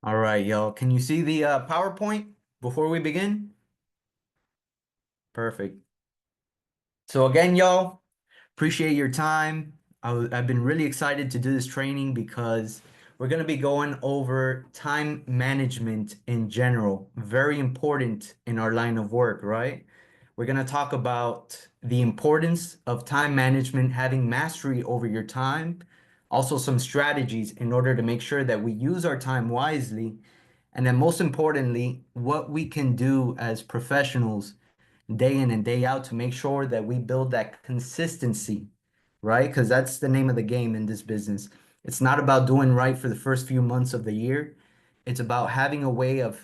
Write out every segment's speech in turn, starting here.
All right, y'all. Can you see the PowerPoint before we begin? Perfect. So again, y'all, appreciate your time. I've been really excited to do this training because we're going to be going over time management in general. Very important in our line of work, right? We're going to talk about the importance of time management, having mastery over your time, also some strategies in order to make sure that we use our time wisely. And then most importantly, what we can do as professionals day in and day out to make sure that we build that consistency, right? Because that's the name of the game in this business. It's not about doing right for the first few months of the year. It's about having a way of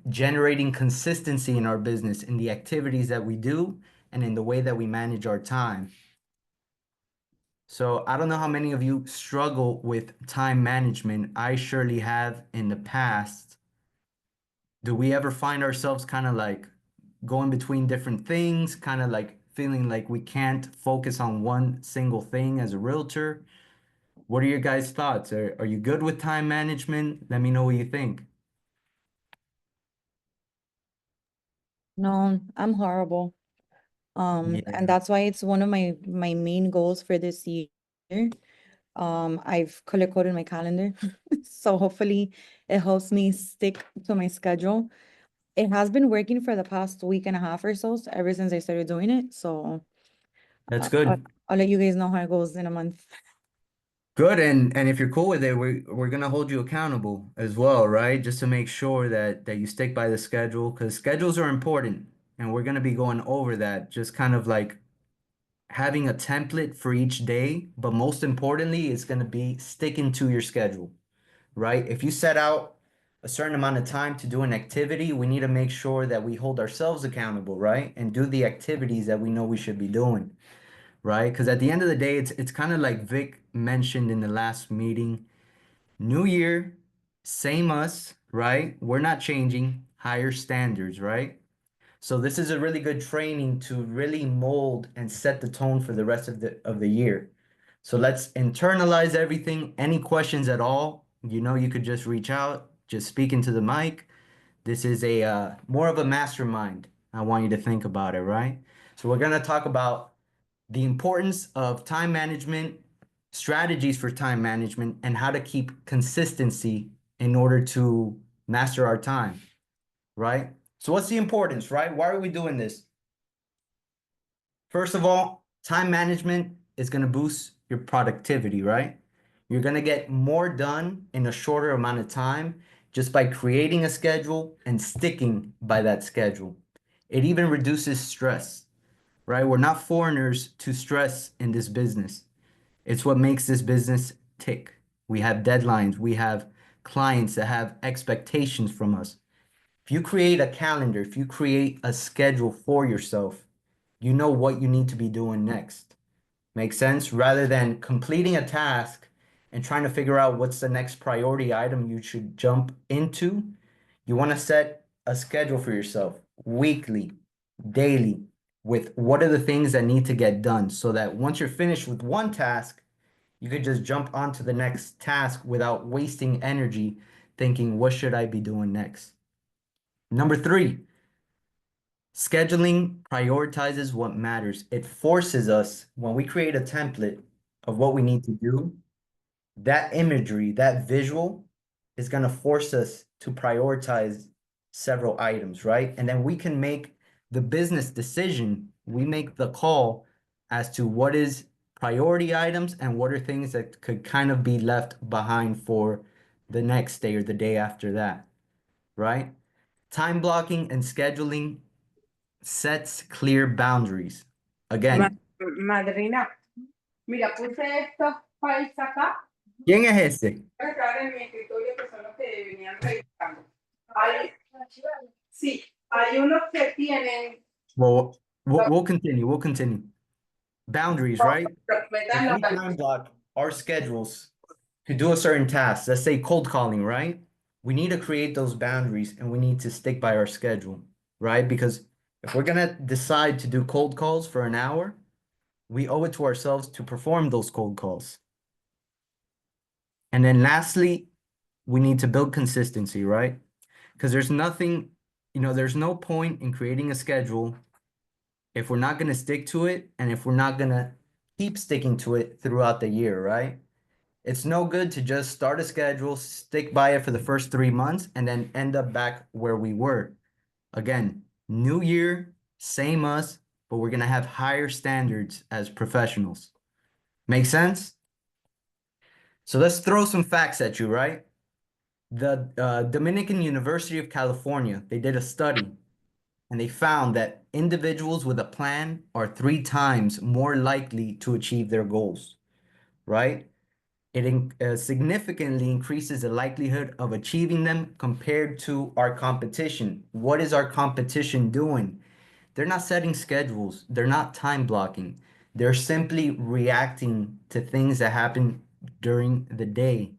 generating consistency in our business, in the activities that we do, and in the way that we manage our time. So I don't know how many of you struggle with time management. I surely have in the past. Do we ever find ourselves kind of like going between different things, kind of like feeling like we can't focus on one single thing as a realtor? What are your guys' thoughts? Are you good with time management? Let me know what you think. No, I'm horrible. And Yeah, that's why it's one of my main goals for this year. I've color coded my calendar, so hopefully it helps me stick to my schedule. It has been working for the past week and a half or so, ever since I started doing it. So that's uh, I'll, good. I'll let you guys know how it goes in a month. Good, and if you're cool with it, we're gonna hold you accountable as well, right? Just to make sure that you stick by the schedule, because schedules are important, and we're gonna be going over that. Just kind of like having a template for each day, but most importantly, it's going to be sticking to your schedule, right? If you set out a certain amount of time to do an activity, we need to make sure that we hold ourselves accountable, right? And do the activities that we know we should be doing, right? Because at the end of the day, it's kind of like Vic mentioned in the last meeting, new year, same us, right? We're not changing, higher standards, right? So this is a really good training to really mold and set the tone for the rest of the year. So let's internalize everything. Any questions at all, you could just reach out, just speak into the mic. This is a more of a mastermind. I want you to think about it, right? So we're gonna talk about the importance of time management, strategies for time management, and how to keep consistency in order to master our time, right? So what's the importance, right? Why are we doing this? First of all, time management is going to boost your productivity, right? You're going to get more done in a shorter amount of time just by creating a schedule and sticking by that schedule. It even reduces stress, right? We're not foreigners to stress in this business. It's what makes this business tick. We have deadlines, we have clients that have expectations from us. If you create a calendar, if you create a schedule for yourself, you know what you need to be doing next. Make sense? Rather than completing a task and trying to figure out what's the next priority item you should jump into, you want to set a schedule for yourself weekly, daily, with what are the things that need to get done so that once you're finished with one task, you could just jump onto the next task without wasting energy thinking, what should I be doing next? Number three, scheduling prioritizes what matters. It forces us, when we create a template of what we need to do, that imagery, that visual is going to force us to prioritize several items, right? And then we can make the business decision. We make the call as to what is priority items and what are things that could kind of be left behind for the next day or the day after that, right? Time blocking and scheduling sets clear boundaries. Ma- Again, Madrina, mira, puse estos files acá ¿quién es ese? para estar en mi escritorio, que son los que venían revisando. Hay, sí, hay unos que tienen, Well, we'll continue. We'll continue. Boundaries, right? If metan we local. time block our schedules to do a certain task, let's say cold calling, right? We need to create those boundaries and we need to stick by our schedule, right? Because if we're gonna decide to do cold calls for an hour, we owe it to ourselves to perform those cold calls. And then lastly, we need to build consistency, right? Because there's nothing, there's no point in creating a schedule if we're not going to stick to it and if we're not going to keep sticking to it throughout the year, right? It's no good to just start a schedule, stick by it for the first 3 months, and then end up back where we were. Again, new year, same us, but we're going to have higher standards as professionals. Make sense? So let's throw some facts at you, right? The Dominican University of California, they did a study and they found that individuals with a plan are 3 times more likely to achieve their goals, right? It significantly increases the likelihood of achieving them compared to our competition. What is our competition doing? They're not setting schedules, they're not time blocking. They're simply reacting to things that happen during the day.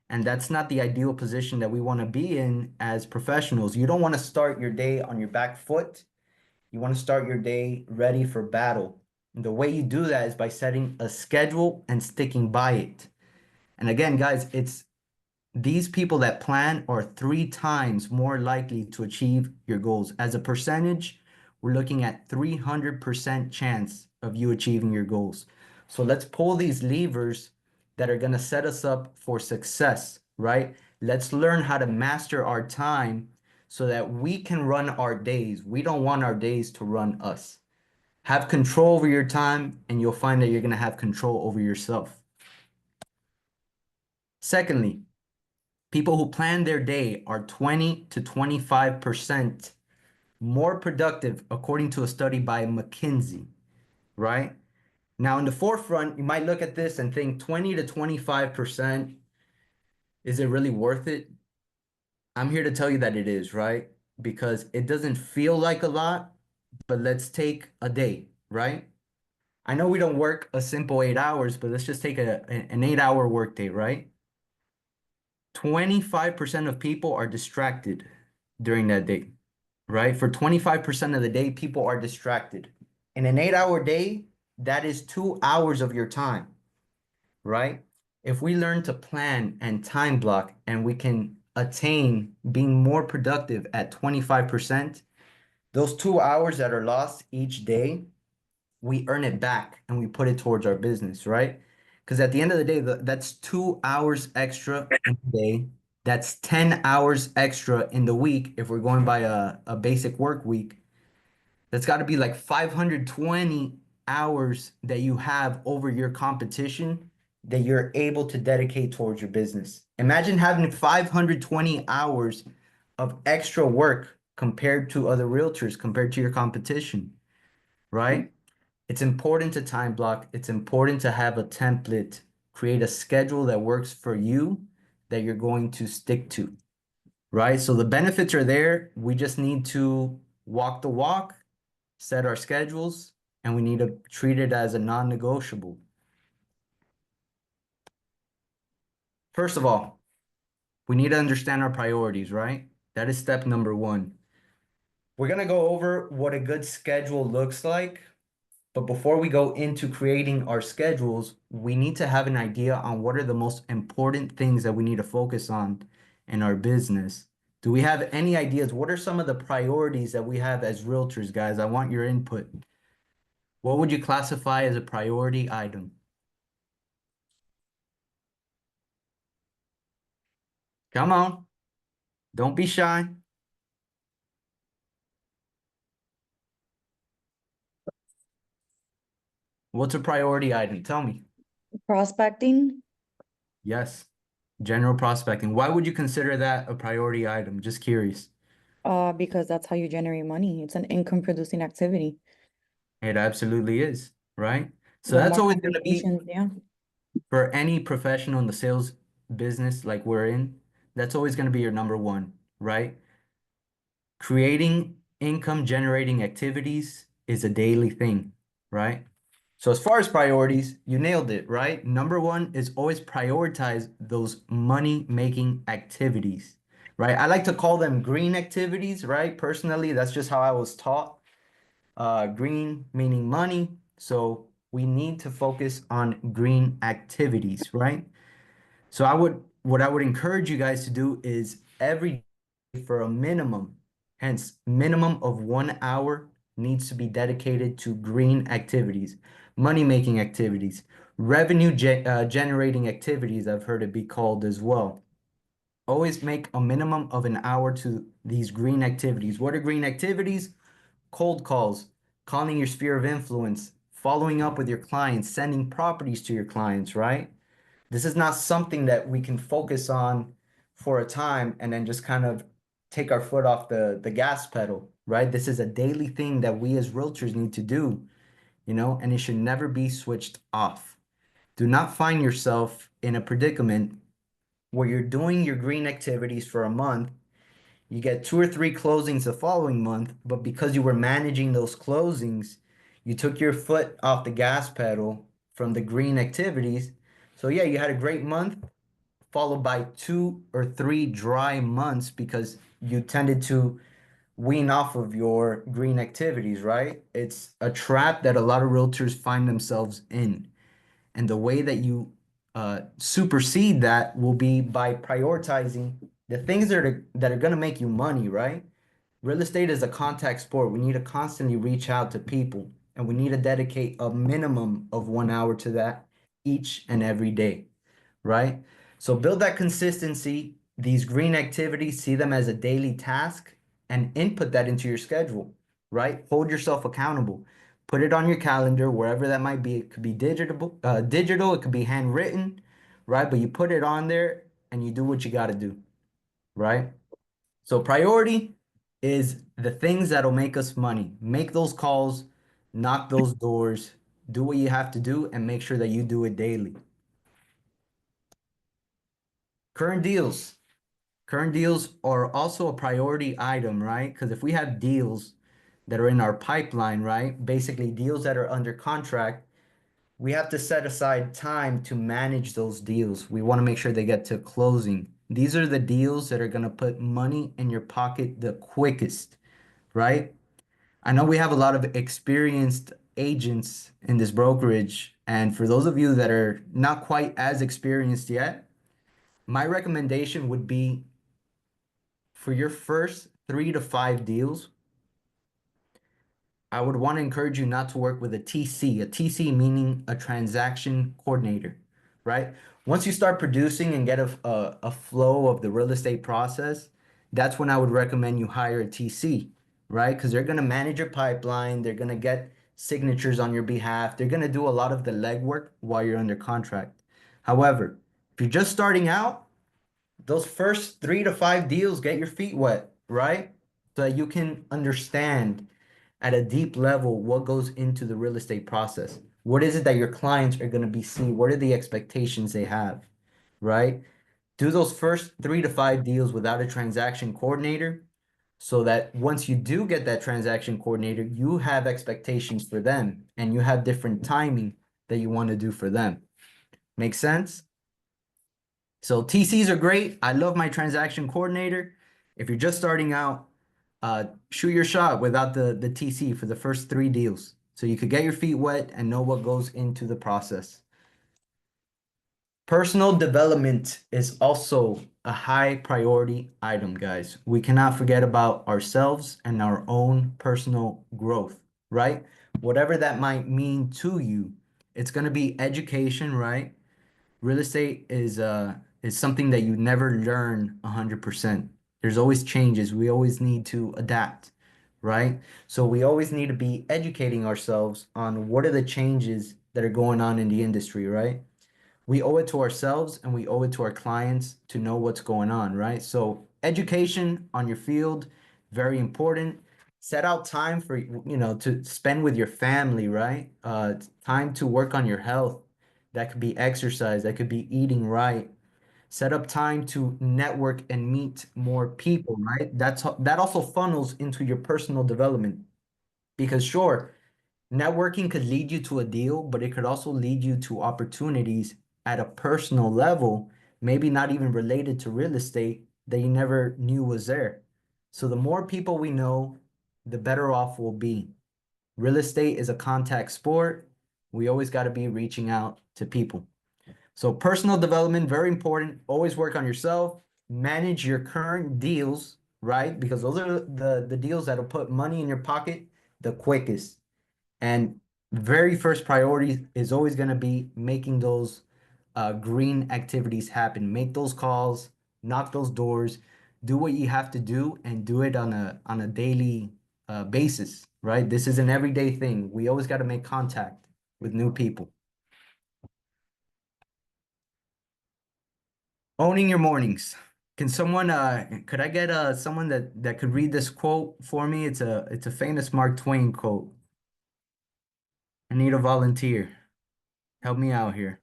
And that's not the ideal position that we want to be in as professionals. You don't want to start your day on your back foot. You want to start your day ready for battle. And the way you do that is by setting a schedule and sticking by it. And again, guys, it's these people that plan are 3 times more likely to achieve your goals. As a percentage, we're looking at 300% chance of you achieving your goals. So let's pull these levers that are going to set us up for success, right? Let's learn how to master our time so that we can run our days. We don't want our days to run us. Have control over your time, and you'll find that you're going to have control over yourself. Secondly, people who plan their day are 20 to 25% more productive, according to a study by McKinsey, right? Now, in the forefront, you might look at this and think 20 to 25%, is it really worth it? I'm here to tell you that it is, right? Because it doesn't feel like a lot, but let's take a day, right? I know we don't work a simple 8 hours, but let's just take an 8 hour workday, right? 25% of people are distracted during that day, right? For 25% of the day, people are distracted. In an 8 hour day, that is 2 hours of your time, right? If we learn to plan and time block and we can attain being more productive at 25%, those 2 hours that are lost each day, we earn it back and we put it towards our business, right? Because at the end of the day, that's 2 hours extra in the day. That's 10 hours extra in the week if we're going by a basic work week. That's got to be like 520 hours that you have over your competition that you're able to dedicate towards your business. Imagine having 520 hours of extra work compared to other realtors, compared to your competition, right? It's important to time block. It's important to have a template, create a schedule that works for you that you're going to stick to, right? So the benefits are there. We just need to walk the walk, set our schedules, and we need to treat it as a non-negotiable. First of all, we need to understand our priorities, right? That is step number one. We're going to go over what a good schedule looks like. But before we go into creating our schedules, we need to have an idea on what are the most important things that we need to focus on in our business. Do we have any ideas? What are some of the priorities that we have as realtors, guys? I want your input. What would you classify as a priority item? Come on, don't be shy. What's a priority item? Tell me. Prospecting, Yes, general prospecting. Why would you consider that a priority item? Just curious. because that's how you generate money. It's an income producing activity. It absolutely is, right? So The that's more always going to be conversations, yeah. for any professional in the sales business like we're in, that's always going to be your number one, right? Creating income generating activities is a daily thing, right? So as far as priorities, you nailed it, right? Number one is always prioritize those money making activities, right? I like to call them green activities, right? Personally, that's just how I was taught. Green meaning money. So we need to focus on green activities, right? So I would what I would encourage you guys to do is every day for a minimum, hence minimum of 1 hour needs to be dedicated to green activities, money-making activities, generating activities, I've heard it be called as well. Always make a minimum of an hour to these green activities. What are green activities? Cold calls, calling your sphere of influence, following up with your clients, sending properties to your clients, right? This is not something that we can focus on for a time and then just kind of take our foot off the gas pedal, right? This is a daily thing that we as realtors need to do, and it should never be switched off. Do not find yourself in a predicament where you're doing your green activities for a month, you get two or three closings the following month, but because you were managing those closings, you took your foot off the gas pedal from the green activities. So yeah, you had a great month, followed by 2 or 3 dry months because you tended to wean off of your green activities, right? It's a trap that a lot of realtors find themselves in. And the way that you supersede that will be by prioritizing the things that are going to make you money, right? Real estate is a contact sport. We need to constantly reach out to people and we need to dedicate a minimum of 1 hour to that each and every day, right? So build that consistency, these green activities, see them as a daily task and input that into your schedule, right? Hold yourself accountable. Put it on your calendar, wherever that might be. It could be digital, it could be handwritten, right? But you put it on there and you do what you got to do, right? So priority is the things that'll make us money. Make those calls, knock those doors, do what you have to do, and make sure that you do it daily. Current deals. Current deals are also a priority item, right? Because if we have deals that are in our pipeline, right? Basically, deals that are under contract, we have to set aside time to manage those deals. We want to make sure they get to closing. These are the deals that are going to put money in your pocket the quickest, right? I know we have a lot of experienced agents in this brokerage. And for those of you that are not quite as experienced yet, my recommendation would be for your first 3 to 5 deals, I would want to encourage you not to work with a TC, a TC meaning a transaction coordinator, right? Once you start producing and get a flow of the real estate process, that's when I would recommend you hire a TC, right? Because they're going to manage your pipeline, they're going to get signatures on your behalf, they're going to do a lot of the legwork while you're under contract. However, if you're just starting out, those first 3 to 5 deals, get your feet wet, right? So that you can understand at a deep level what goes into the real estate process. What is it that your clients are going to be seeing? What are the expectations they have, right? Do those first 3 to 5 deals without a transaction coordinator so that once you do get that transaction coordinator, you have expectations for them and you have different timing that you want to do for them. Make sense? So TCs are great. I love my transaction coordinator. If you're just starting out, shoot your shot without the TC for the first 3 deals. So you could get your feet wet and know what goes into the process. Personal development is also a high priority item, guys. We cannot forget about ourselves and our own personal growth, right? Whatever that might mean to you, it's going to be education, right? Real estate is something that you never learn 100%. There's always changes. We always need to adapt, right? So we always need to be educating ourselves on what are the changes that are going on in the industry, right? We owe it to ourselves and we owe it to our clients to know what's going on, right? So education on your field, very important. Set out time for, to spend with your family, right? Time to work on your health. That could be exercise, that could be eating right. Set up time to network and meet more people, right? That also funnels into your personal development because sure, networking could lead you to a deal, but it could also lead you to opportunities at a personal level, maybe not even related to real estate that you never knew was there. So the more people we know, the better off we'll be. Real estate is a contact sport. We always got to be reaching out to people. So personal development, very important. Always work on yourself. Manage your current deals, right? Because those are the deals that'll put money in your pocket the quickest. And very first priority is always going to be making those green activities happen. Make those calls, knock those doors, do what you have to do, and do it on a daily basis, right? This is an everyday thing. We always got to make contact with new people. Owning your mornings. Can someone could I get someone that could read this quote for me? It's a famous Mark Twain quote. I need a volunteer. Help me out here.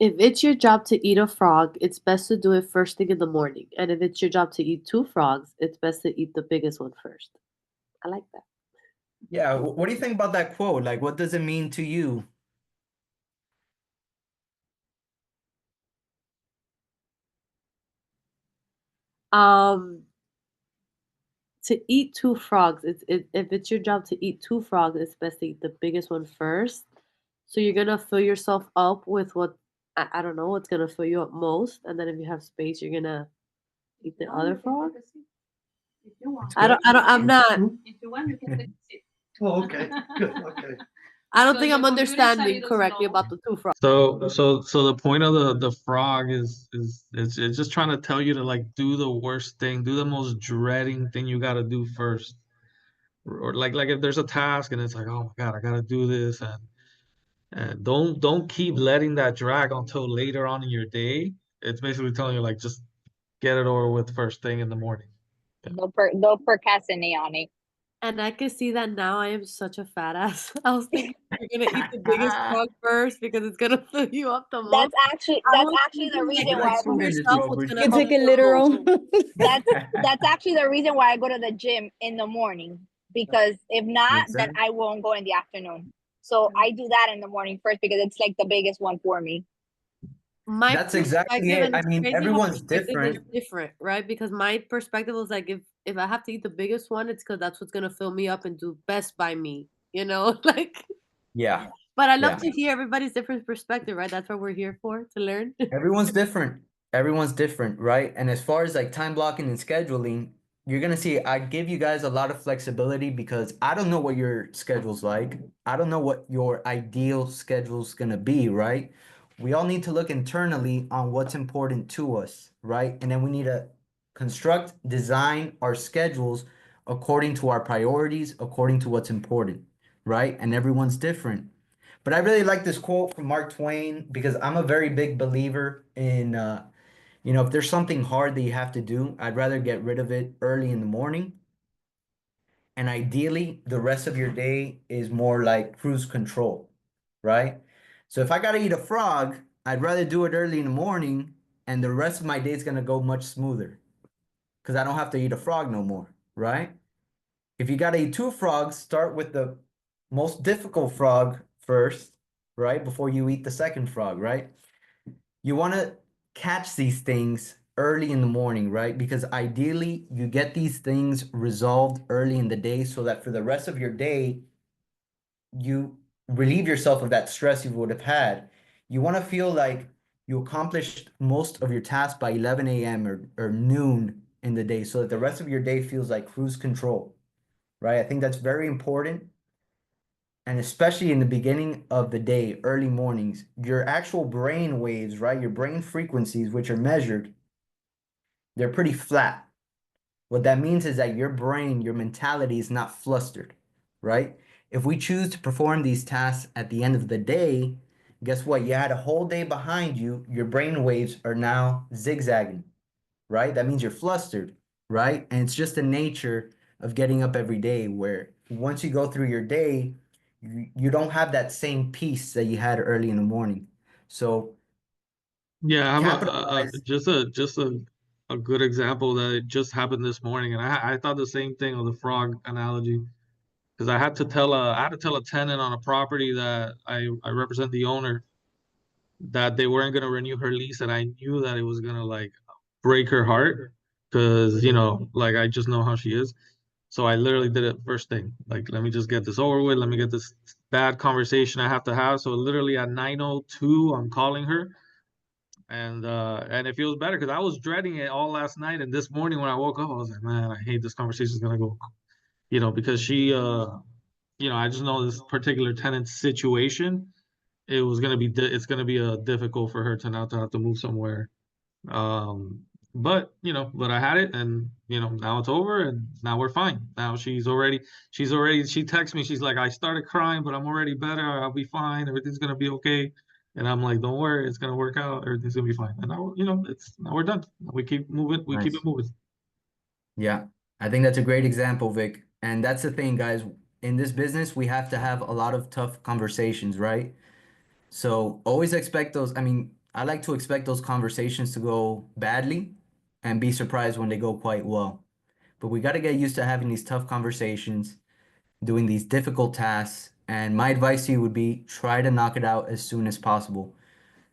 If it's your job to eat a frog, it's best to do it first thing in the morning. And if it's your job to eat two frogs, it's best to eat the biggest one first. I like that. Yeah, what do you think about that quote? Like, what does it mean to you? Um, to eat two frogs, if it's your job to eat two frogs, it's best to eat the biggest one first. So you're gonna fill yourself up with what I don't know what's gonna fill you up most, and then if you have space, you're gonna eat the other frog. If you want. It's good. I'm not. If you want, you can take a seat. Oh, okay, good, okay. I don't So think your I'm computer is a understanding little correctly slow. about the two frogs. So the point of the frog is it's just trying to tell you to like do the worst thing, do the most dreading thing you got to do first. Or like if there's a task and it's like, oh my God, I gotta do this, and don't keep letting that drag until later on in your day. It's basically telling you like just get it over with first thing in the morning. Yeah. Don't procrastinate on it. And I can see that now I am such a fat ass. I was thinking you're gonna eat the biggest frog first because it's gonna fill you up the most. I That's was actually the thinking We reason like like why eating food in this yourself world, was Bridget. gonna You help take it you the most. literal. that's actually the reason why I go to the gym in the morning, because if not, Makes then sense. I won't go in the afternoon. So I do that in the morning first because it's like the biggest one for me. My That's exactly perspective, it. and I it's mean, crazy how everyone's perspective is different. different, right? Because my perspective was like if I have to eat the biggest one, it's because that's what's gonna fill me up and do best by me, you know? Like Yeah, but I love yeah. to hear everybody's different perspective, right? That's what we're here for, to learn. Everyone's different. Everyone's different, right? And as far as like time blocking and scheduling, you're gonna see I give you guys a lot of flexibility because I don't know what your schedule's like. I don't know what your ideal schedule's gonna be, right? We all need to look internally on what's important to us, right? And then we need to construct, design our schedules according to our priorities, according to what's important, right? And everyone's different. But I really like this quote from Mark Twain because I'm a very big believer in, if there's something hard that you have to do, I'd rather get rid of it early in the morning. And ideally, the rest of your day is more like cruise control, right? So if I got to eat a frog, I'd rather do it early in the morning and the rest of my day is going to go much smoother because I don't have to eat a frog no more, right? If you got to eat two frogs, start with the most difficult frog first, right? Before you eat the second frog, right? You want to catch these things early in the morning, right? Because ideally, you get these things resolved early in the day so that for the rest of your day, you relieve yourself of that stress you would have had. You want to feel like you accomplished most of your tasks by 11 a.m. or noon in the day so that the rest of your day feels like cruise control, right? I think that's very important. And especially in the beginning of the day, early mornings, your actual brain waves, right? Your brain frequencies, which are measured, they're pretty flat. What that means is that your brain, your mentality is not flustered, right? If we choose to perform these tasks at the end of the day, guess what? You had a whole day behind you. Your brain waves are now zigzagging, right? That means you're flustered, right? And it's just the nature of getting up every day where once you go through your day, you don't have that same peace that you had early in the morning. So Yeah, I have capitalize. a good example that it just happened this morning, and I thought the same thing of the frog analogy because I had to tell a tenant on a property that I represent the owner that they weren't gonna renew her lease, and I knew that it was gonna like break her heart because like I just know how she is. So I literally did it first thing. Like, let me just get this over with. Let me get this bad conversation I have to have. So literally at 9:02, I'm calling her and it feels better because I was dreading it all last night, and this morning when I woke up, I was like, man, I hate this conversation is gonna go, because she I just know this particular tenant's situation. It's gonna be difficult for her to now to have to move somewhere. Um, but I had it, and now it's over, and now we're fine. Now she texts me. She's like, I started crying, but I'm already better. I'll be fine. Everything's gonna be okay. And I'm like, don't worry, it's gonna work out. Everything's gonna be fine. And now, now we're done. We keep moving. We keep it Nice. moving. Yeah, I think that's a great example, Vic. And that's the thing, guys. In this business, we have to have a lot of tough conversations, right? So always expect those. I mean, I like to expect those conversations to go badly and be surprised when they go quite well. But we got to get used to having these tough conversations, doing these difficult tasks. And my advice to you would be try to knock it out as soon as possible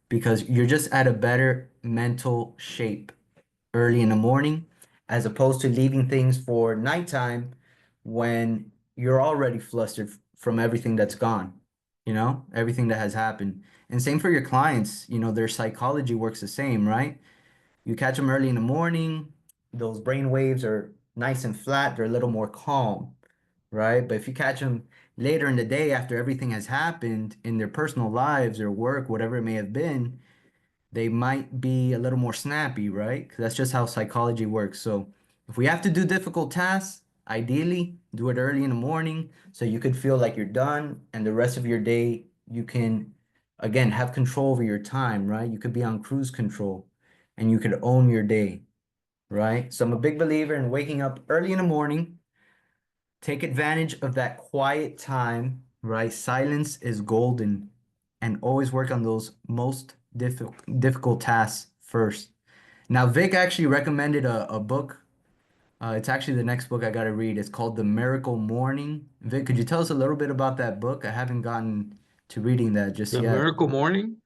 because you're just at a better mental shape early in the morning as opposed to leaving things for nighttime when you're already flustered from everything that's gone, everything that has happened. And same for your clients, their psychology works the same, right? You catch them early in the morning, those brain waves are nice and flat, they're a little more calm, right? But if you catch them later in the day after everything has happened in their personal lives or work, whatever it may have been, they might be a little more snappy, right? Because that's just how psychology works. So if we have to do difficult tasks, ideally do it early in the morning so you could feel like you're done and the rest of your day you can again have control over your time, right? You could be on cruise control and you could own your day, right? So I'm a big believer in waking up early in the morning. Take advantage of that quiet time, right? Silence is golden, and always work on those most difficult tasks first. Now, Vic actually recommended a book. It's actually the next book I got to read. It's called The Miracle Morning. Vic, could you tell us a little bit about that book? I haven't gotten to reading that just The yet. Miracle Morning.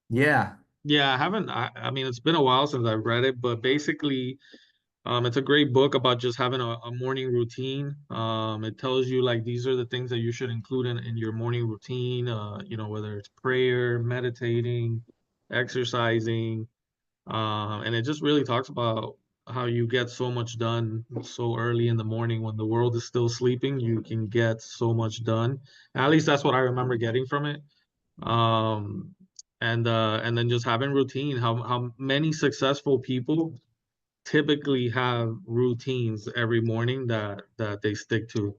Yeah. Yeah, I haven't. I mean, it's been a while since I've read it, but basically, it's a great book about just having a morning routine. It tells you like these are the things that you should include in your morning routine. Whether it's prayer, meditating, exercising, and it just really talks about how you get so much done so early in the morning when the world is still sleeping. You can get so much done. At least that's what I remember getting from it. Um, and then just having routine. How many successful people typically have routines every morning that they stick to.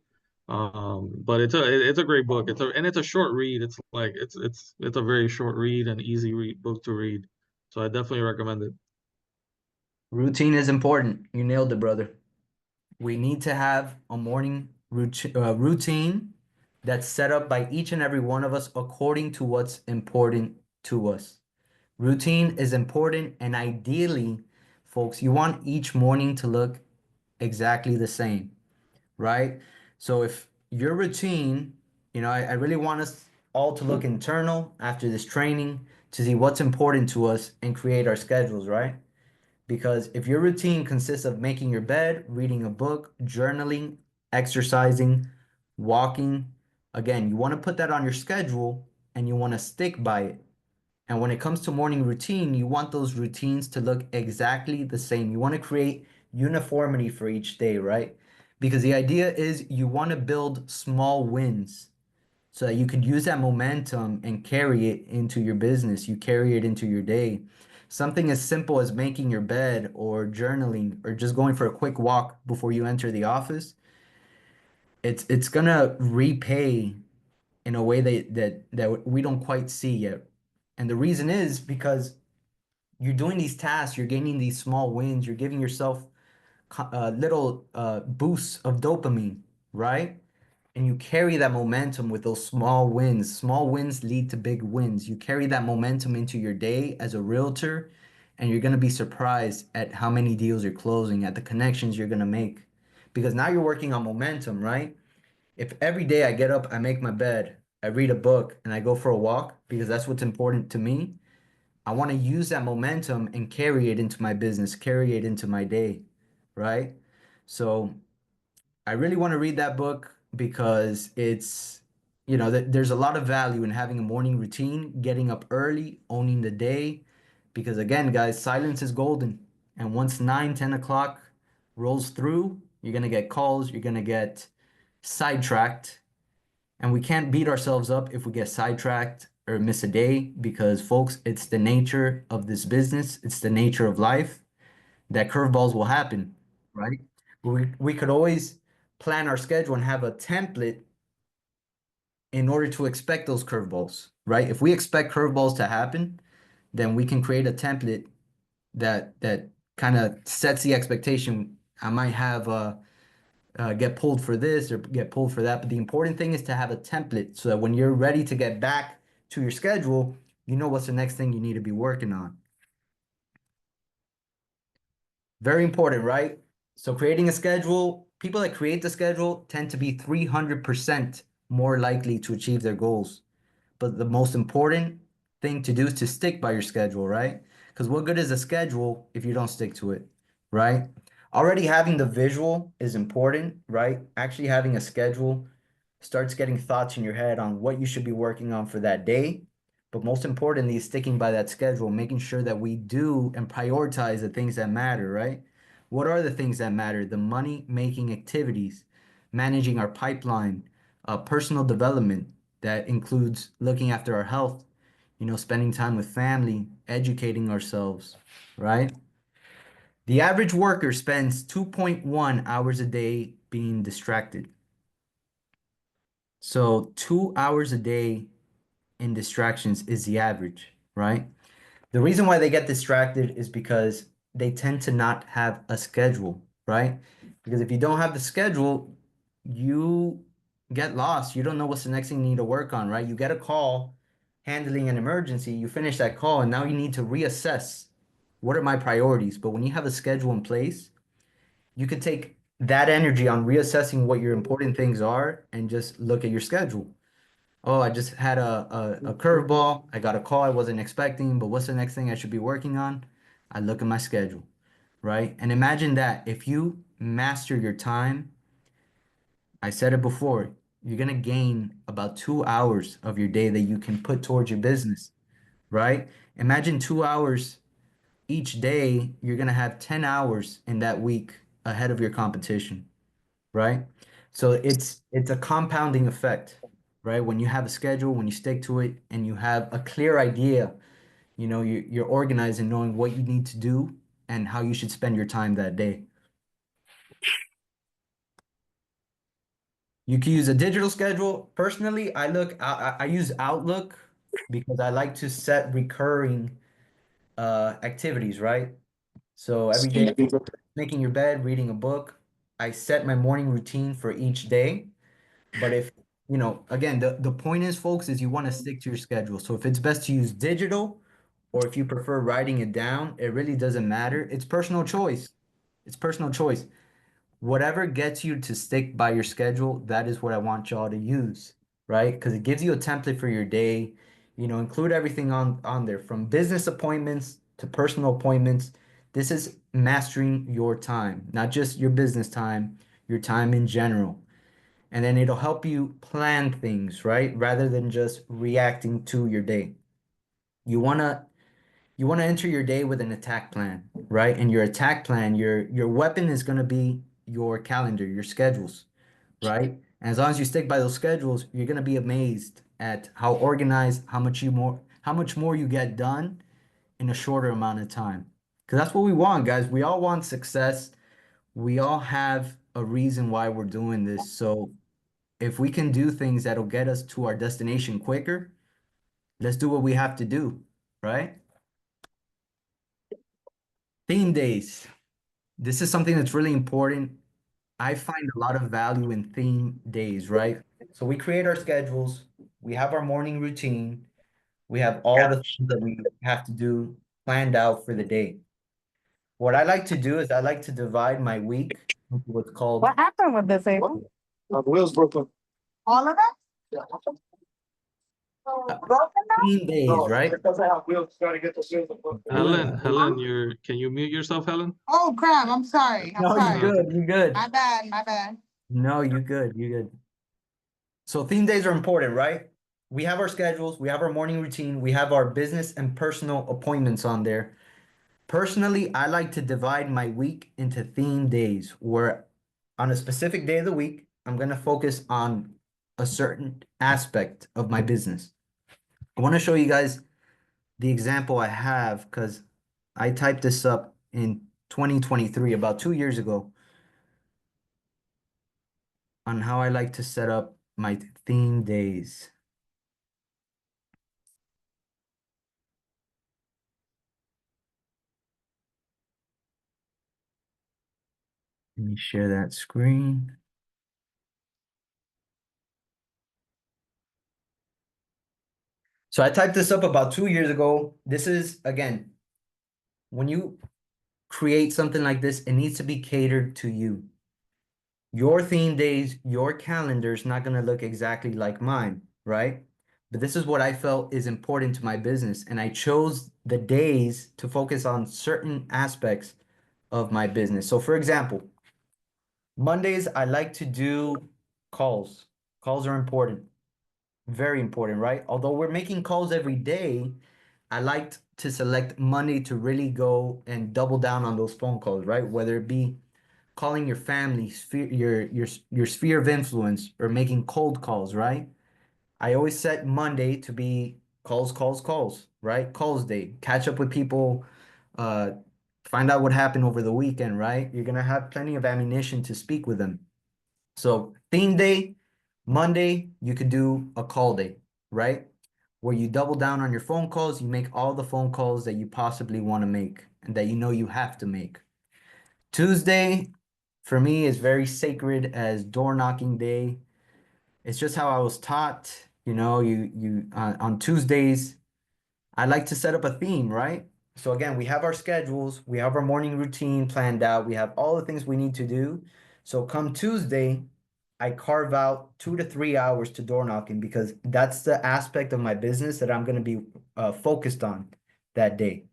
But it's a great book. It's a short read. It's like it's a very short read and easy book to read. So I definitely recommend it. Routine is important. You nailed it, brother. We need to have a morning routine that's set up by each and every one of us according to what's important to us. Routine is important, and ideally, folks, you want each morning to look exactly the same, right? So if your routine, I really want us all to look internal after this training to see what's important to us and create our schedules, right? Because if your routine consists of making your bed, reading a book, journaling, exercising, walking, again, you want to put that on your schedule and you want to stick by it. And when it comes to morning routine, you want those routines to look exactly the same. You want to create uniformity for each day, right? Because the idea is you want to build small wins so that you could use that momentum and carry it into your business. You carry it into your day. Something as simple as making your bed or journaling or just going for a quick walk before you enter the office, it's gonna repay in a way that we don't quite see yet. And the reason is because you're doing these tasks, you're gaining these small wins, you're giving yourself little boosts of dopamine, right? And you carry that momentum with those small wins. Small wins lead to big wins. You carry that momentum into your day as a realtor, and you're going to be surprised at how many deals you're closing, at the connections you're going to make. Because now you're working on momentum, right? If every day I get up, I make my bed, I read a book, and I go for a walk because that's what's important to me, I want to use that momentum and carry it into my business, carry it into my day, right? So I really want to read that book because there's a lot of value in having a morning routine, getting up early, owning the day, Because again, guys, silence is golden. And once 9, 10 o'clock rolls through, you're gonna get calls, you're gonna get sidetracked. And we can't beat ourselves up if we get sidetracked or miss a day because, folks, it's the nature of this business, it's the nature of life that curveballs will happen, right? We could always plan our schedule and have a template in order to expect those curveballs, right? If we expect curveballs to happen, then we can create a template that kind of sets the expectation. I might have get pulled for this or get pulled for that, but the important thing is to have a template so that when you're ready to get back to your schedule, you know what's the next thing you need to be working on. Very important, right? So creating a schedule, people that create the schedule tend to be 300% more likely to achieve their goals. But the most important thing to do is to stick by your schedule, right? Because what good is a schedule if you don't stick to it, right? Already having the visual is important, right? Actually having a schedule starts getting thoughts in your head on what you should be working on for that day. But most importantly, is sticking by that schedule, making sure that we do and prioritize the things that matter, right? What are the things that matter? The money making activities, managing our pipeline, personal development that includes looking after our health, spending time with family, educating ourselves, right? The average worker spends 2.1 hours a day being distracted. So 2 hours a day in distractions is the average, right? The reason why they get distracted is because they tend to not have a schedule, right? Because if you don't have the schedule, you get lost. You don't know what's the next thing you need to work on, right? You get a call handling an emergency, you finish that call, and now you need to reassess what are my priorities. But when you have a schedule in place, you could take that energy on reassessing what your important things are and just look at your schedule. Oh, I just had a curveball. I got a call I wasn't expecting, but what's the next thing I should be working on? I look at my schedule, right? And imagine that if you master your time, I said it before, you're gonna gain about 2 hours of your day that you can put towards your business, right? Imagine 2 hours each day, you're gonna have 10 hours in that week ahead of your competition, right? So it's a compounding effect, right? When you have a schedule, when you stick to it, and you have a clear idea, you're organized in knowing what you need to do and how you should spend your time that day. You can use a digital schedule. Personally, I use Outlook because I like to set recurring activities, right? So every day, making your bed, reading a book, I set my morning routine for each day. But if, again, the point is, folks, is you want to stick to your schedule. So if it's best to use digital or if you prefer writing it down, it really doesn't matter. It's personal choice. It's personal choice. Whatever gets you to stick by your schedule, that is what I want y'all to use, right? Because it gives you a template for your day. Include everything on there from business appointments to personal appointments. This is mastering your time, not just your business time, your time in general. And then it'll help you plan things, right? Rather than just reacting to your day. You wanna you wanna enter your day with an attack plan, right? And your attack plan, your weapon is gonna be your calendar, your schedules, right? And as long as you stick by those schedules, you're gonna be amazed at how organized, how much more you get done in a shorter amount of time. Because that's what we want, guys. We all want success. We all have a reason why we're doing this. So if we can do things that'll get us to our destination quicker, let's do what we have to do, right? Theme days. This is something that's really important. I find a lot of value in theme days, right? So we create our schedules, we have our morning routine, we have all the things that we have to do planned out for the day. What I like to do is I like to divide my week into what's called What happened with this, Abel? The wheels broke up. All of it? Yeah. Broken now? theme days, No, right? because I have wheels, gotta get the wheels. Helen, can you mute yourself, Helen? Oh crap, I'm sorry, I'm No, you sorry. Okay. good, you good. My bad, my bad. No, you good, you good. So theme days are important, right? we have our schedules, we have our morning routine, we have our business and personal appointments on there. Personally, I like to divide my week into theme days where on a specific day of the week, I'm going to focus on a certain aspect of my business. I want to show you guys the example I have because I typed this up in 2023, about 2 years ago, on how I like to set up my theme days. Let me share that screen. So I typed this up about 2 years ago. This is, again, when you create something like this, it needs to be catered to you. Your theme days, your calendar is not going to look exactly like mine, right? But this is what I felt is important to my business. And I chose the days to focus on certain aspects of my business. So, for example, Mondays, I like to do calls. Calls are important, very important, right? Although we're making calls every day, I liked to select Monday to really go and double down on those phone calls, right? Whether it be calling your family, your sphere of influence, or making cold calls, right? I always set Monday to be calls, calls, calls, right? Calls day. Catch up with people, uh, find out what happened over the weekend, right? You're gonna have plenty of ammunition to speak with them. So theme day, Monday, you could do a call day, right? Where you double down on your phone calls, you make all the phone calls that you possibly want to make and that you know you have to make. Tuesday, for me, is very sacred as door knocking day. It's just how I was taught. You know, you on Tuesdays, I like to set up a theme, right? So again, we have our schedules, we have our morning routine planned out, we have all the things we need to do. So come Tuesday, I carve out 2 to 3 hours to door knocking because that's the aspect of my business that I'm going to be focused on that day,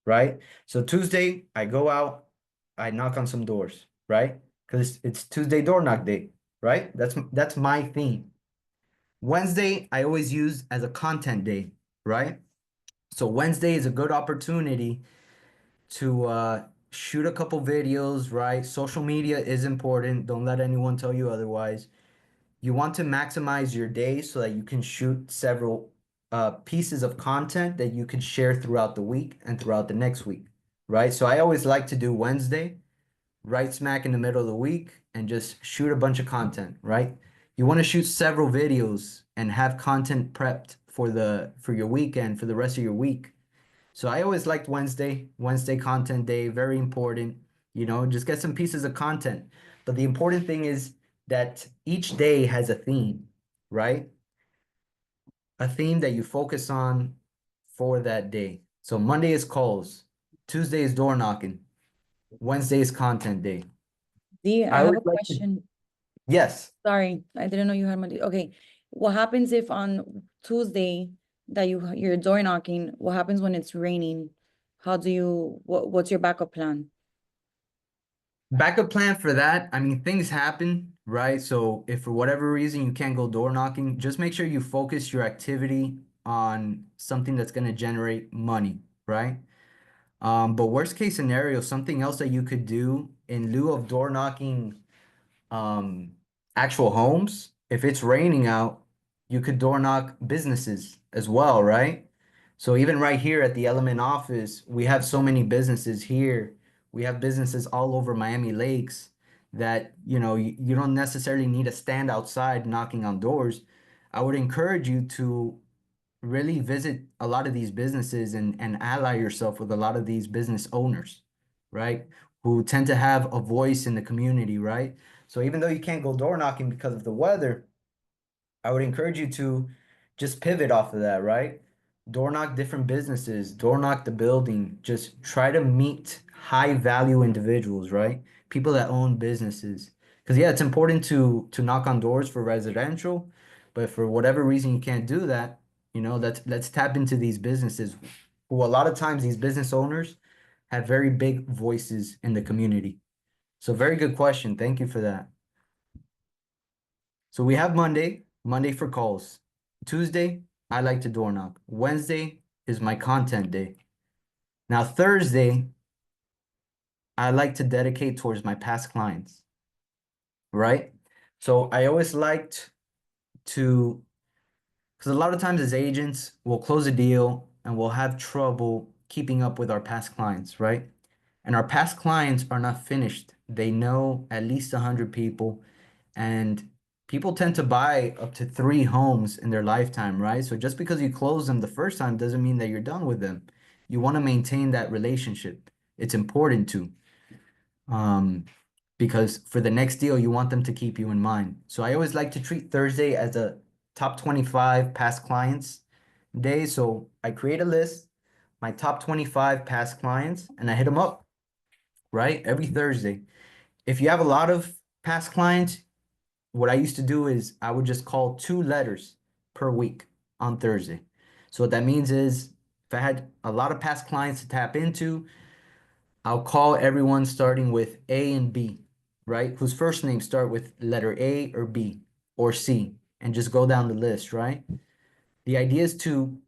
right? So Tuesday, I go out, I knock on some doors, right? Because it's Tuesday door knock day, right? That's my theme. Wednesday, I always use as a content day, right? So Wednesday is a good opportunity to shoot a couple videos, right? Social media is important. Don't let anyone tell you otherwise. You want to maximize your day so that you can shoot several pieces of content that you can share throughout the week and throughout the next week, right? So I always like to do Wednesday, right smack in the middle of the week, and just shoot a bunch of content, right? You want to shoot several videos and have content prepped for your weekend, for the rest of your week. So I always liked Wednesday content day, very important. You know, just get some pieces of content. But the important thing is that each day has a theme, right? A theme that you focus on for that day. So Monday is calls, Tuesday is door knocking, Wednesday is content day. Dee, I I have always a like to, question. yes. Sorry, I didn't know you had money. Okay, what happens if on Tuesday that you're door knocking, what happens when it's raining? How do you, what's your backup plan? Backup plan for that, I mean, things happen, right? So if for whatever reason you can't go door knocking, just make sure you focus your activity on something that's going to generate money, right? But worst case scenario, something else that you could do in lieu of door knocking um actual homes, if it's raining out, you could door knock businesses as well, right? So even right here at the Element office, we have so many businesses here. We have businesses all over Miami Lakes that, you know, you don't necessarily need to stand outside knocking on doors. I would encourage you to really visit a lot of these businesses and ally yourself with a lot of these business owners, right? Who tend to have a voice in the community, right? So even though you can't go door knocking because of the weather, I would encourage you to just pivot off of that, right? Door knock different businesses, door knock the building, just try to meet high value individuals, right? People that own businesses. Because yeah, it's important to knock on doors for residential, but for whatever reason you can't do that, you know, let's tap into these businesses who a lot of times these business owners have very big voices in the community. So very good question. Thank you for that. So we have Monday for calls. Tuesday, I like to door knock. Wednesday is my content day. Now, Thursday, I like to dedicate towards my past clients, right? So I always liked to, because a lot of times as agents, we'll close a deal and we'll have trouble keeping up with our past clients, right? And our past clients are not finished. They know at least 100 people, and people tend to buy up to 3 homes in their lifetime, right? So just because you close them the first time doesn't mean that you're done with them. You want to maintain that relationship. It's important to, um, because for the next deal, you want them to keep you in mind. So I always like to treat Thursday as a top 25 past clients day. So I create a list, my top 25 past clients, and I hit them up, right? Every Thursday. If you have a lot of past clients, what I used to do is I would just call 2 letters per week on Thursday. So what that means is if I had a lot of past clients to tap into, I'll call everyone starting with A and B, right? Whose first names start with letter A or B or C, and just go down the list, right? The idea is to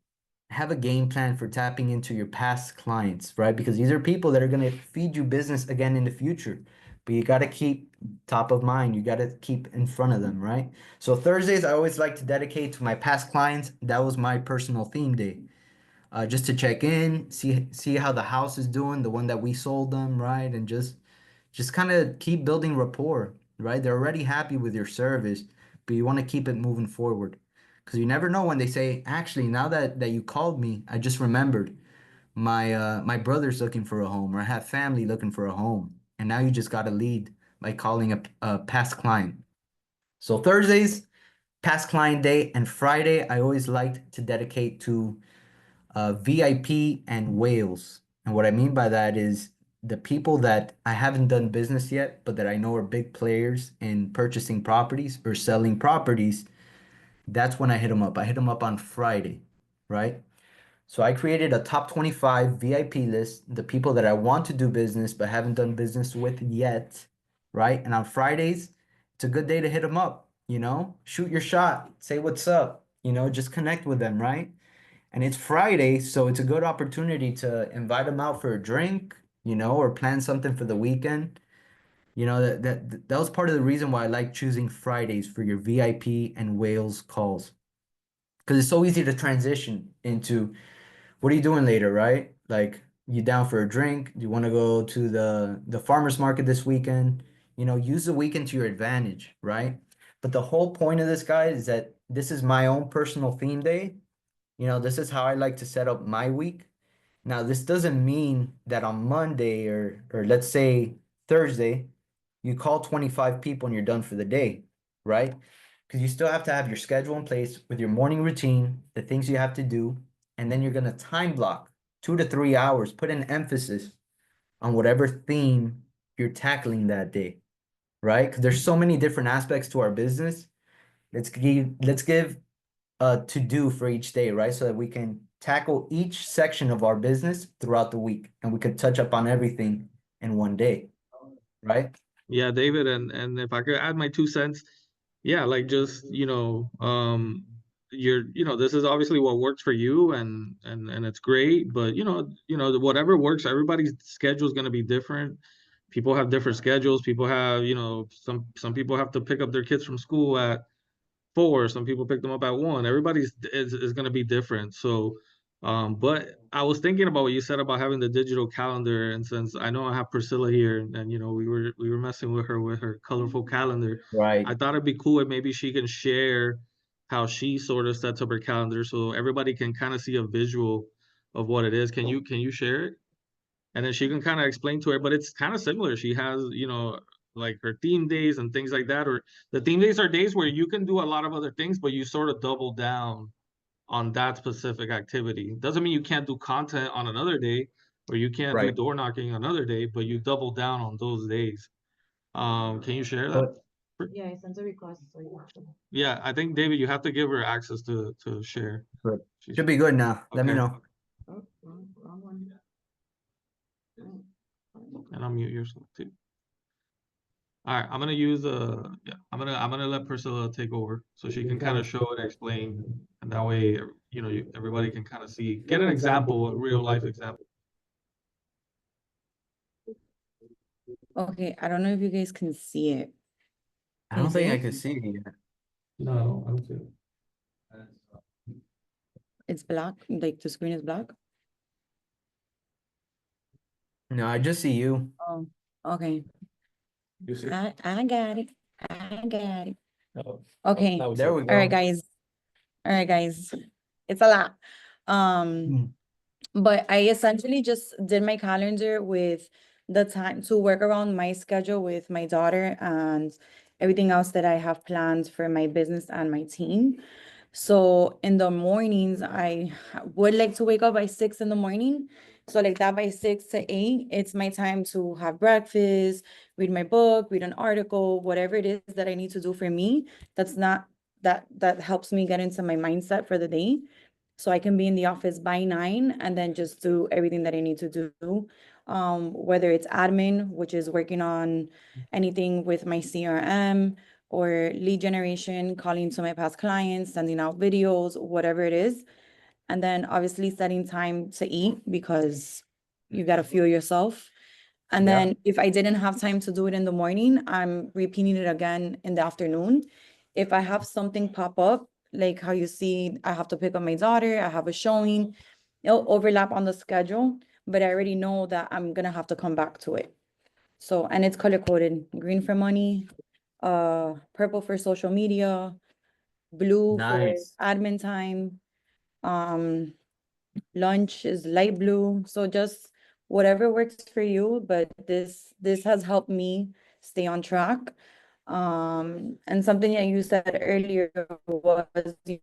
have a game plan for tapping into your past clients, right? Because these are people that are going to feed you business again in the future. But you got to keep top of mind. You got to keep in front of them, right? So Thursdays, I always like to dedicate to my past clients. That was my personal theme day. Just to check in, see how the house is doing, the one that we sold them, right? And just kind of keep building rapport, right? They're already happy with your service, but you want to keep it moving forward. Because you never know when they say, actually, now that you called me, I just remembered my brother's looking for a home, or I have family looking for a home. And now you just got a lead by calling a past client. So Thursdays, past client day, and Friday, I always liked to dedicate to VIP and whales. And what I mean by that is the people that I haven't done business yet, but that I know are big players in purchasing properties or selling properties. That's when I hit them up. I hit them up on Friday, right? So I created a top 25 VIP list, the people that I want to do business but haven't done business with yet, right? And on Fridays, it's a good day to hit them up, shoot your shot, say what's up, just connect with them, right? And it's Friday, so it's a good opportunity to invite them out for a drink, or plan something for the weekend. That was part of the reason why I like choosing Fridays for your VIP and whales calls. Because it's so easy to transition into what are you doing later, right? Like, you down for a drink? Do you want to go to the farmer's market this weekend? Use the weekend to your advantage, right? But the whole point of this, guy, is that this is my own personal theme day. This is how I like to set up my week. Now, this doesn't mean that on Monday or let's say Thursday, you call 25 people and you're done for the day, right? Because you still have to have your schedule in place with your morning routine, the things you have to do, and then you're going to time block 2 to 3 hours, put an emphasis on whatever theme you're tackling that day, right? Because there's so many different aspects to our business. Let's give to do for each day, right? So that we can tackle each section of our business throughout the week and we could touch up on everything in one day, right? Yeah, David, and if I could add my 2 cents, yeah, like just, this is obviously what works for you and it's great, but whatever works, everybody's schedule is going to be different. People have different schedules. People have, some people have to pick up their kids from school at 4, some people pick them up at 1. Everybody's is going to be different. So but I was thinking about what you said about having the digital calendar, and since I know I have Priscilla here, and we were messing with her colorful calendar, Right. I thought it'd be cool if maybe she can share how she sort of sets up her calendar so everybody can kind of see a visual of what it is. Can you share it? And then she can kind of explain to her, but it's kind of similar. She has, like her theme days and things like that, or the theme days are days where you can do a lot of other things, but you sort of double down on that specific activity. Doesn't mean you can't do content on another day, or you can't do Right. door knocking another day, but you double down on those days. Can you share that? But Yeah, I sent a request. So Yeah, I think David, you have to give her access to share. but She's should be good now. Let me okay, know. oh, wrong one. and I'll mute yourself too. All right, I'm gonna use yeah, I'm gonna let Priscilla take over so she can kind of show and explain, and that way, everybody can kind of see, get an example, a real life example. Okay, I don't know if you guys can see it. I Can you don't see think I it? could see it yet. No, I don't see it. It's black, like the screen is black. No, I just see you. Oh, okay. You see? I got it. I got it. Oh, Okay. now we see There it. we All right, go. guys. All right, guys. It's a lot. Um, Hmm. But I essentially just did my calendar with the time to work around my schedule with my daughter and everything else that I have planned for my business and my team. So in the mornings, I would like to wake up by 6 in the morning. So like that by 6 to 8, it's my time to have breakfast, read my book, read an article, whatever it is that I need to do for me. That's not that helps me get into my mindset for the day. So I can be in the office by 9 and then just do everything that I need to do. Whether it's admin, which is working on anything with my CRM, or lead generation, calling to my past clients, sending out videos, whatever it is. And then obviously setting time to eat because you got to fuel yourself. And Yeah. then if I didn't have time to do it in the morning, I'm repeating it again in the afternoon. If I have something pop up, like how you see, I have to pick up my daughter, I have a showing, it'll overlap on the schedule, but I already know that I'm gonna have to come back to it. So, and it's color coded, green for money, purple for social media, blue for Nice. admin time, um, lunch is light blue. So just whatever works for you, but this has helped me stay on track. And something that you said earlier was, you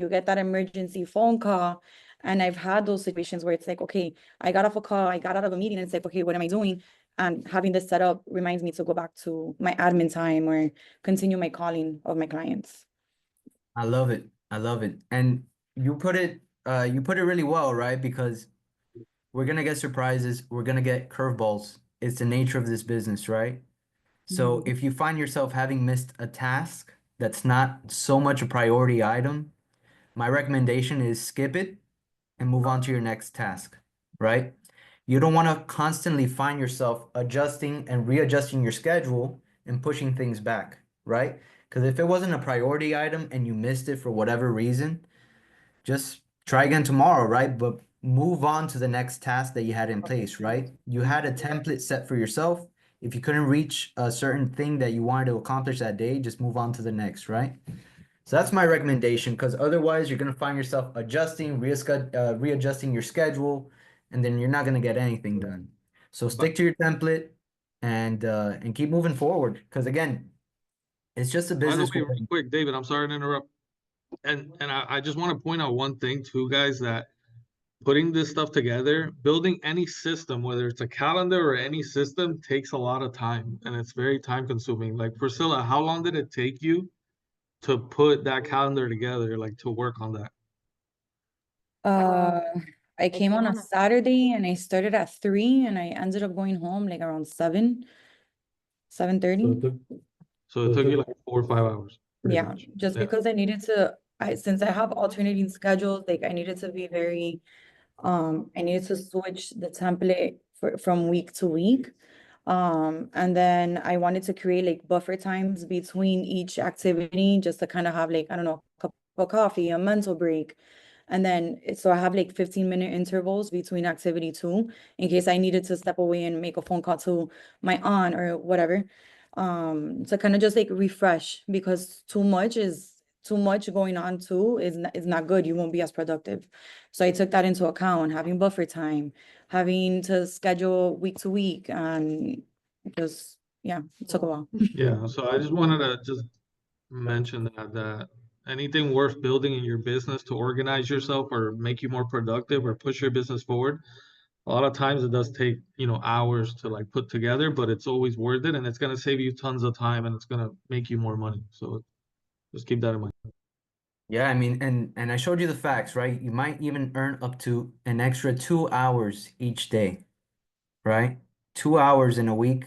get that emergency phone call. And I've had those situations where it's like, okay, I got off a call, I got out of a meeting, and it's like, okay, what am I doing? And having this set up reminds me to go back to my admin time or continue my calling of my clients. I love it. I love it. And you put it really well, right? Because we're gonna get surprises, we're gonna get curveballs. It's the nature of this business, right? So Mhm. if you find yourself having missed a task that's not so much a priority item, my recommendation is skip it and move on to your next task, right? You don't want to constantly find yourself adjusting and readjusting your schedule and pushing things back, right? Because if it wasn't a priority item and you missed it for whatever reason, just try again tomorrow, right? But move on to the next task that you had in place, right? You had a template set for yourself. If you couldn't reach a certain thing that you wanted to accomplish that day, just move on to the next, right? So that's my recommendation because otherwise you're gonna find yourself adjusting, readjusting your schedule, and then you're not gonna get anything done. So But stick to your template and keep moving forward. Because again, it's just a by the business way, where real quick, David, I'm sorry to interrupt. And I just want to point out one thing too, guys, that putting this stuff together, building any system, whether it's a calendar or any system, takes a lot of time and it's very time consuming. Like Priscilla, how long did it take you to put that calendar together, like to work on that? Uh, I came on a Saturday and I started at 3 and I ended up going home like around 7, So 7:30. it took, so it took you like 4 or 5 hours, pretty Yeah, much. just Yeah. because I needed to, since I have alternating schedules, like I needed to be very, I needed to switch the template from week to week. And then I wanted to create like buffer times between each activity just to kind of have like, I don't know, a cup of coffee, a mental break. And then, so I have like 15-minute intervals between activity two, in case I needed to step away and make a phone call to my aunt or whatever. To kind of just like refresh because too much going on too is not good. You won't be as productive. So I took that into account, having buffer time, having to schedule week to week, and just, yeah, it took a while. Yeah. So I just wanted to just mention that anything worth building in your business to organize yourself or make you more productive or push your business forward, a lot of times it does take, hours to like put together, but it's always worth it and it's gonna save you tons of time and it's gonna make you more money. So just keep that in mind. yeah, I mean, and I showed you the facts, right? You might even earn up to an extra 2 hours each day, right? 2 hours in a week.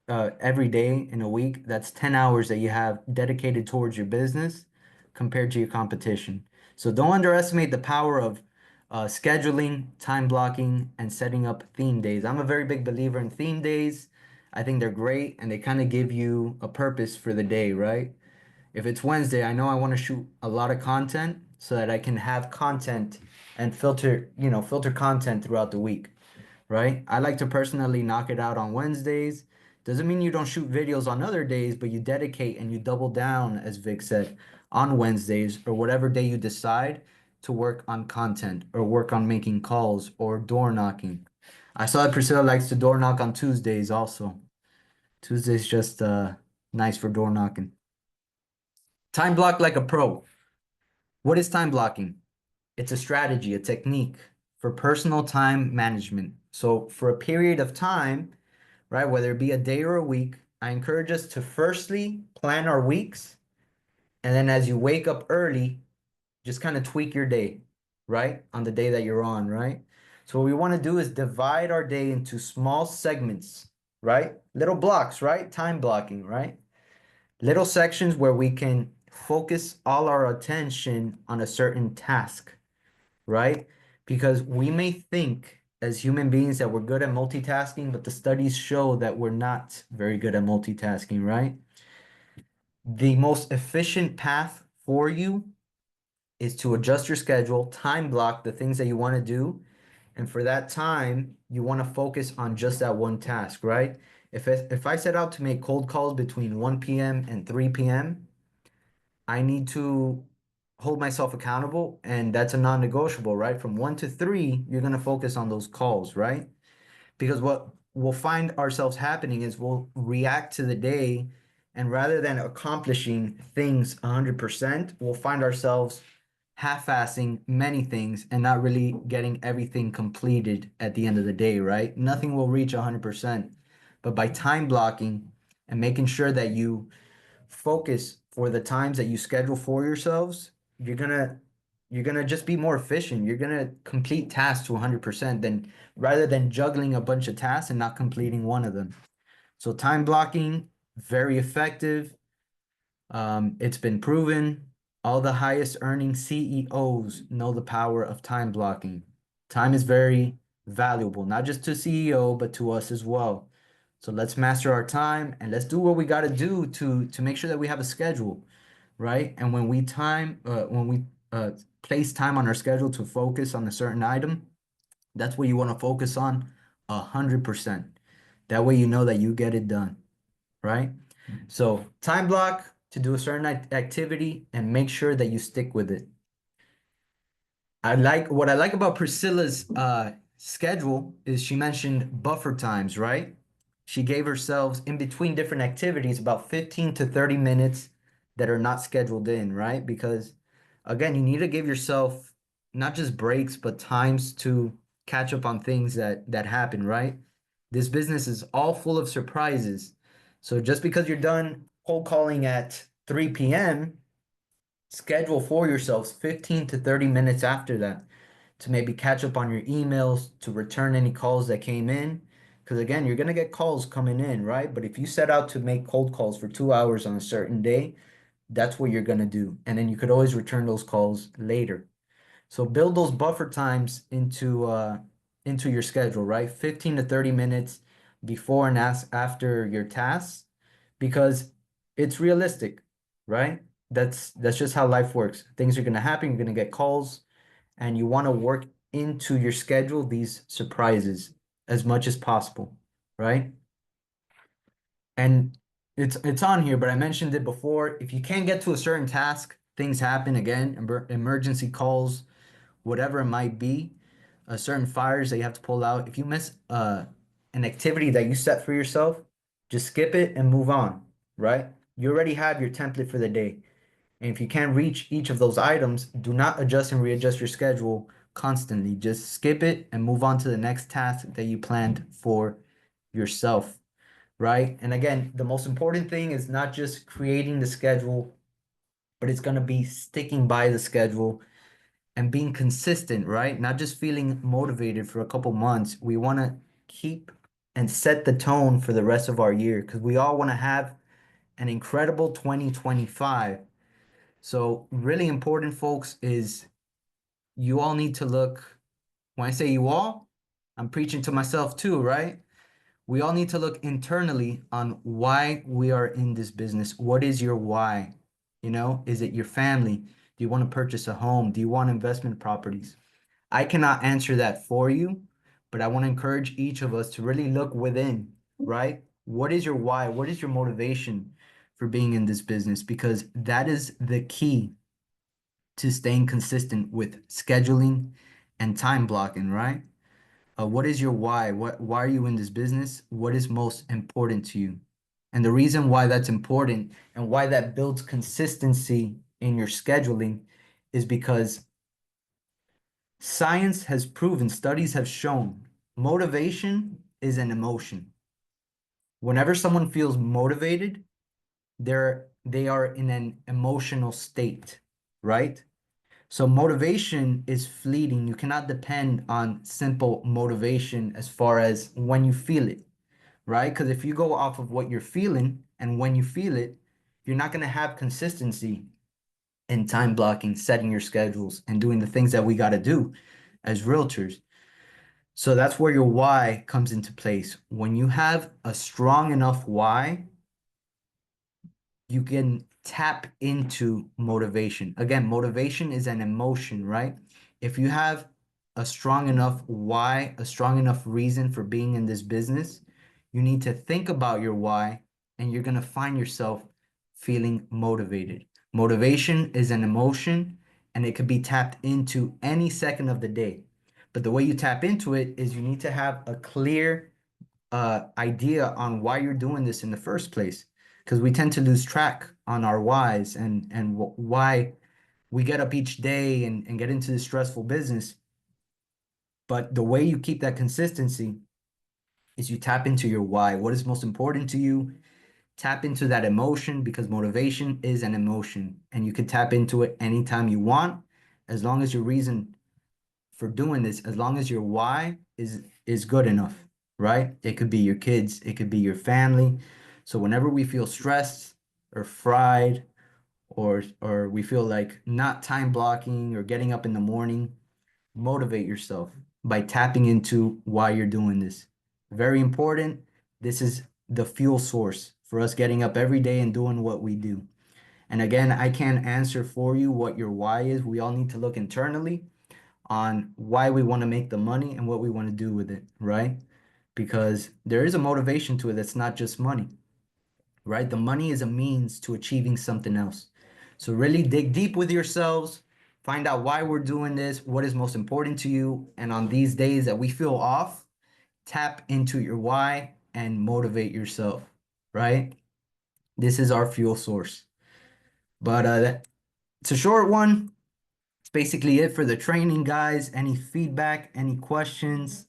every day in a week, that's 10 hours that you have dedicated towards your business compared to your competition. So don't underestimate the power of scheduling, time blocking, and setting up theme days. I'm a very big believer in theme days. I think they're great and they kind of give you a purpose for the day, right? If it's Wednesday, I know I want to shoot a lot of content so that I can have content and filter content throughout the week, right? I like to personally knock it out on Wednesdays. Doesn't mean you don't shoot videos on other days, but you dedicate and you double down, as Vic said, on Wednesdays or whatever day you decide to work on content or work on making calls or door knocking. I saw that Priscilla likes to door knock on Tuesdays also. Tuesdays just nice for door knocking. Time block like a pro. What is time blocking? It's a strategy, a technique for personal time management. So for a period of time, right, whether it be a day or a week, I encourage us to firstly plan our weeks. And then as you wake up early, just kind of tweak your day, right? On the day that you're on, right? So what we want to do is divide our day into small segments, right? Little blocks, right? Time blocking, right? Little sections where we can focus all our attention on a certain task, right? Because we may think as human beings that we're good at multitasking, but the studies show that we're not very good at multitasking, right? The most efficient path for you is to adjust your schedule, time block the things that you want to do, and for that time, you want to focus on just that one task, right? If I set out to make cold calls between 1 p.m. and 3 p.m., I need to hold myself accountable, and that's a non-negotiable, right? From 1 to 3, you're going to focus on those calls, right? Because what we'll find ourselves happening is we'll react to the day, and rather than accomplishing things 100%, we'll find ourselves half-assing many things and not really getting everything completed at the end of the day, right? Nothing will reach 100%. But by time blocking and making sure that you focus for the times that you schedule for yourselves, you're gonna just be more efficient. You're gonna complete tasks to 100% than rather than juggling a bunch of tasks and not completing one of them. So time blocking, very effective. It's been proven. All the highest earning CEOs know the power of time blocking. Time is very valuable, not just to CEO, but to us as well. So let's master our time and let's do what we got to do to make sure that we have a schedule, right? And when we place time on our schedule to focus on a certain item, that's what you want to focus on 100%. That way you know that you get it done, right? So time block to do a certain activity and make sure that you stick with it. What I like about Priscilla's schedule is she mentioned buffer times, right? She gave herself in between different activities about 15 to 30 minutes that are not scheduled in, right? Because again, you need to give yourself not just breaks, but times to catch up on things that happen, right? This business is all full of surprises. So just because you're done cold calling at 3 p.m., schedule for yourselves 15 to 30 minutes after that to maybe catch up on your emails, to return any calls that came in. Because again, you're going to get calls coming in, right? But if you set out to make cold calls for 2 hours on a certain day, that's what you're going to do. And then you could always return those calls later. So build those buffer times into your schedule, right? 15 to 30 minutes before and after your tasks because it's realistic, right? That's just how life works. Things are going to happen, you're going to get calls, and you want to work into your schedule these surprises as much as possible, right? And it's on here, but I mentioned it before. If you can't get to a certain task, things happen again, emergency calls, whatever it might be, certain fires that you have to pull out. If you miss an activity that you set for yourself, just skip it and move on, right? You already have your template for the day. And if you can't reach each of those items, do not adjust and readjust your schedule constantly. Just skip it and move on to the next task that you planned for yourself, right? And again, the most important thing is not just creating the schedule, but it's going to be sticking by the schedule and being consistent, right? Not just feeling motivated for a couple months. We want to keep and set the tone for the rest of our year because we all want to have an incredible 2025. So, really important, folks, is you all need to look. When I say you all, I'm preaching to myself too, right? We all need to look internally on why we are in this business. What is your why? You know, is it your family? Do you want to purchase a home? Do you want investment properties? I cannot answer that for you, but I want to encourage each of us to really look within, right? What is your why? What is your motivation for being in this business? Because that is the key to staying consistent with scheduling and time blocking, right? What is your why? Why are you in this business? What is most important to you? And the reason why that's important and why that builds consistency in your scheduling is because science has proven, studies have shown, motivation is an emotion. Whenever someone feels motivated, they are in an emotional state, right? So motivation is fleeting. You cannot depend on simple motivation as far as when you feel it, right? Because if you go off of what you're feeling and when you feel it, you're not going to have consistency in time blocking, setting your schedules, and doing the things that we got to do as realtors. So that's where your why comes into place. When you have a strong enough why, you can tap into motivation. Again, motivation is an emotion, right? If you have a strong enough why, a strong enough reason for being in this business, you need to think about your why and you're going to find yourself feeling motivated. Motivation is an emotion and it could be tapped into any second of the day. But the way you tap into it is you need to have a clear idea on why you're doing this in the first place because we tend to lose track on our whys and why we get up each day and get into this stressful business. But the way you keep that consistency is you tap into your why. What is most important to you? Tap into that emotion because motivation is an emotion and you can tap into it anytime you want as long as your reason for doing this, as long as your why is good enough, right? It could be your kids, it could be your family. So whenever we feel stressed or fried or we feel like not time blocking or getting up in the morning, motivate yourself by tapping into why you're doing this. Very important. This is the fuel source for us getting up every day and doing what we do. And again, I can't answer for you what your why is. We all need to look internally on why we want to make the money and what we want to do with it, right? Because there is a motivation to it that's not just money, right? The money is a means to achieving something else. So really dig deep with yourselves, find out why we're doing this, what is most important to you, and on these days that we feel off, tap into your why and motivate yourself, right? This is our fuel source. But it's a short one. It's basically it for the training, guys. Any feedback, any questions?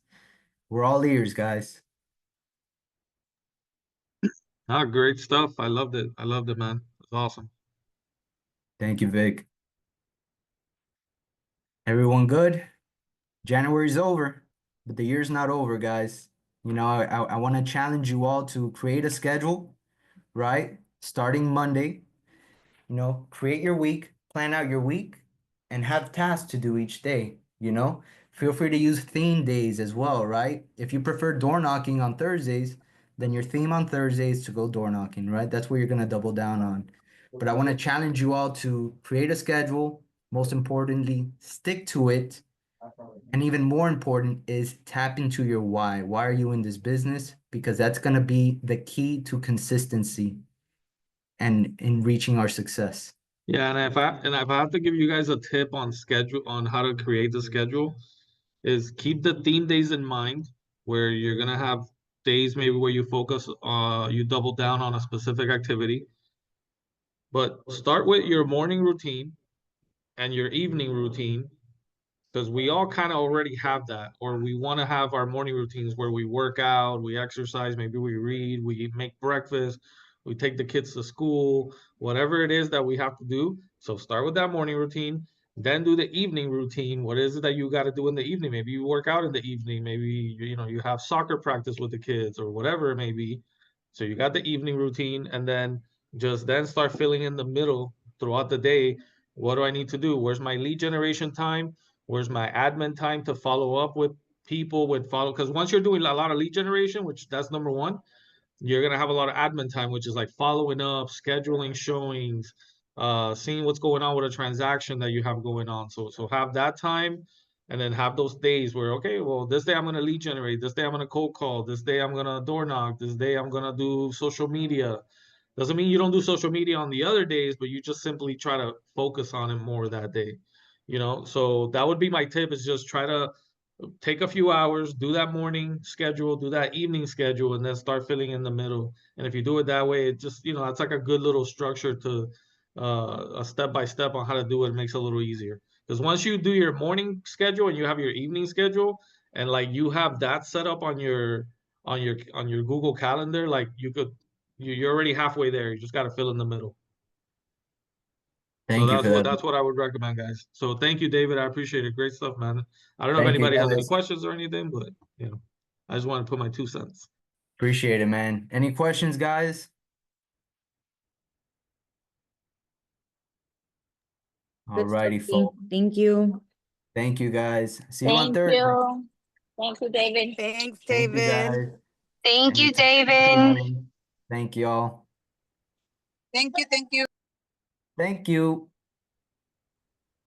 We're all ears, guys. Ah, great stuff. I loved it. I loved it, man. It's awesome. Thank you, Vic. Everyone good? January's over, but the year's not over, guys. You know, I want to challenge you all to create a schedule, right? Starting Monday, you know, create your week, plan out your week, and have tasks to do each day, you know? Feel free to use theme days as well, right? If you prefer door knocking on Thursdays, then your theme on Thursdays to go door knocking, right? That's where you're going to double down on. But I want to challenge you all to create a schedule. Most importantly, stick to it. And even more important is tap into your why. Why are you in this business? Because that's going to be the key to consistency and in reaching our success. Yeah, and if I have to give you guys a tip on schedule on how to create the schedule, is keep the theme days in mind where you're gonna have days maybe where you focus you double down on a specific activity. But start with your morning routine and your evening routine because we all kind of already have that, or we want to have our morning routines where we work out, we exercise, maybe we read, we make breakfast, we take the kids to school, whatever it is that we have to do. So start with that morning routine. Then do the evening routine. What is it that you got to do in the evening? Maybe you work out in the evening. Maybe you have soccer practice with the kids or whatever it may be. So you got the evening routine, and then just then start filling in the middle throughout the day. What do I need to do? Where's my lead generation time? Where's my admin time to follow up with people with follow? Because once you're doing a lot of lead generation, which that's number one, you're gonna have a lot of admin time, which is like following up, scheduling showings, seeing what's going on with a transaction that you have going on. So have that time, and then have those days where, okay, well, this day I'm gonna lead generate, this day I'm gonna cold call, this day I'm gonna door knock, this day I'm gonna do social media. Doesn't mean you don't do social media on the other days, but you just simply try to focus on it more that day. So that would be my tip, is just try to take a few hours, do that morning schedule, do that evening schedule, and then start filling in the middle. And if you do it that way, it just, that's like a good little structure to a step by step on how to do it. It makes it a little easier. Because once you do your morning schedule and you have your evening schedule, and like you have that set up on your Google Calendar, like you're already halfway there. You just got to fill in the middle. So Thank you for that. that's what I would recommend, guys. So thank you, David. I appreciate it. Great stuff, man. I don't know if Thank you, anybody has any guys. questions or anything, but I just want to put my 2 cents. Appreciate it, man. Any questions, guys? Good stuff, Alrighty, Dee. folks. Thank you. Thank you, guys. See you on Thank Thursday. you. Thank you, David. Thanks, Thank you, David. guys. Thank you, Anytime, David. man. Thank y'all. Thank you. Thank you.